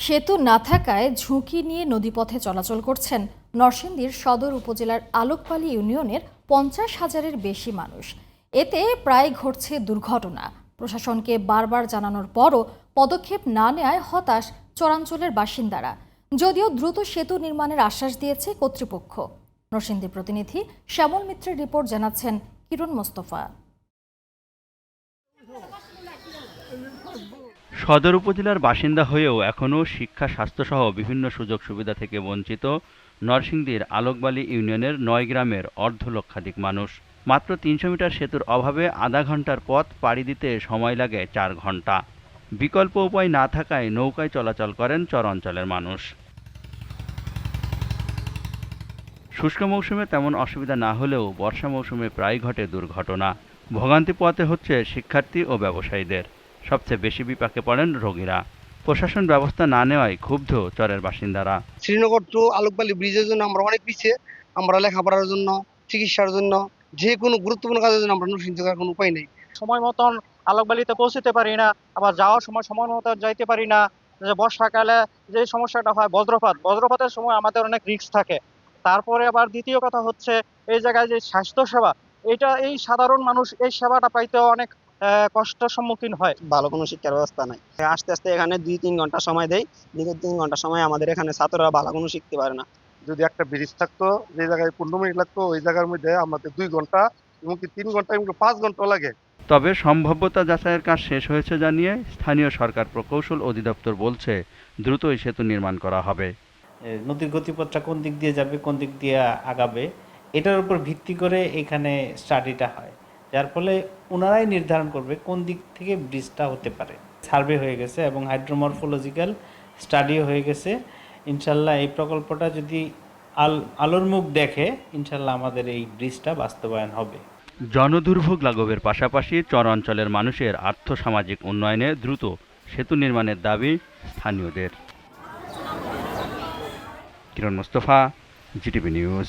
সেতু না থাকায় ঝুঁকি নিয়ে নদীপথে চলাচল করছেন নরসিংদীর সদর উপজেলার আলোকপালি ইউনিয়নের 50,000-এর বেশি মানুষ। এতে প্রায় ঘটছে দুর্ঘটনা। প্রশাসনকে বারবার জানানোর পরও পদক্ষেপ না নেওয়ায় হতাশ চরাঞ্চলের বাসিন্দারা। যদিও দ্রুত সেতু নির্মাণের আশ্বাস দিয়েছে কর্তৃপক্ষ। নরসিংদী প্রতিনিধি শ্যামল মিত্রের রিপোর্ট জানাচ্ছেন কিরণ মোস্তফা। সদর উপজেলার বাসিন্দা হয়েও এখনও শিক্ষা, স্বাস্থ্যসহ বিভিন্ন সুযোগ সুবিধা থেকে বঞ্চিত নরসিংদীর আলোকবালি ইউনিয়নের 9 গ্রামের অর্ধলক্ষাধিক মানুষ। মাত্র 300 মিটার সেতুর অভাবে আধা ঘন্টার পথ পাড়ি দিতে সময় লাগে 4 ঘন্টা। বিকল্প উপায় না থাকায় নৌকায় চলাচল করেন চরাঞ্চলের মানুষ। শুষ্ক মৌসুমে তেমন অসুবিধা না হলেও বর্ষা মৌসুমে প্রায় ঘটে দুর্ঘটনা। ভোগান্তি পোহাতে হচ্ছে শিক্ষার্থী ও ব্যবসায়ীদের। সবচেয়ে বেশি বিপাকে পড়েন রোগীরা। প্রশাসন ব্যবস্থা না নেওয়ায় ক্ষুব্ধ চরের বাসিন্দারা। শ্রীনগর টু আলোকবালি ব্রিজের জন্য আমরা অনেক পিছিয়ে। আমরা লেখাপড়ার জন্য, চিকিৎসার জন্য, যে কোনো গুরুত্বপূর্ণ কাজের জন্য আমরা নরসিংদী যাওয়ার কোনো উপায় নেই। সময় মতন আলোকবালিতে পৌঁছতে পারি না, আবার যাওয়ার সময় সময় মতো যাইতে পারি না। যে বর্ষাকালে যে সমস্যাটা হয় বজ্রপাতের সময় আমাদের অনেক রিস্ক থাকে। তারপরে আবার দ্বিতীয় কথা হচ্ছে এই জায়গায় যে স্বাস্থ্য সেবা, এই সাধারণ মানুষ এই সেবাটা পাইতে অনেক কষ্টের সম্মুখীন হয়। ভালো কোনো শিক্ষার ব্যবস্থা নাই। আস্তে আস্তে এখানে 2-3 ঘন্টা সময় দেয়। দীর্ঘ 3 ঘন্টা সময় আমাদের এখানে ছাত্ররা ভালো কোনো শিখতে পারে না। যদি একটা ব্রিজ থাকতো, যে জায়গায় 15 মিনিট লাগতো ওই জায়গার মধ্যে আমাদের 2 ঘন্টা, এমনকি 3 ঘন্টা, এমনকি 5 ঘন্টা লাগে। তবে সম্ভাব্যতা যাচাইয়ের কাজ শেষ হয়েছে জানিয়ে স্থানীয় সরকার প্রকৌশল অধিদপ্তর বলছে দ্রুতই সেতু নির্মাণ করা হবে। নদীর গতিপথটা কোন দিক দিয়ে যাবে, কোন দিক দিয়ে আগাবে, এটার উপর ভিত্তি করে এখানে স্টাডিটা হয়, যার ফলে ওনারাই নির্ধারণ করবে কোন দিক থেকে ব্রিজটা হতে পারে। সার্ভে হয়ে গেছে এবং হাইড্রোমরফোলজিক্যাল স্টাডিও হয়ে গেছে। ইনশাল্লাহ এই প্রকল্পটা যদি আলোর মুখ দেখে, ইনশাল্লাহ আমাদের এই ব্রিজটা বাস্তবায়ন হবে। জনদুর্ভোগ লাঘবের পাশাপাশি চরাঞ্চলের মানুষের আর্থসামাজিক উন্নয়নে দ্রুত সেতু নির্মাণের দাবি স্থানীয়দের। কিরণ মোস্তফা, জিটিভি নিউজ।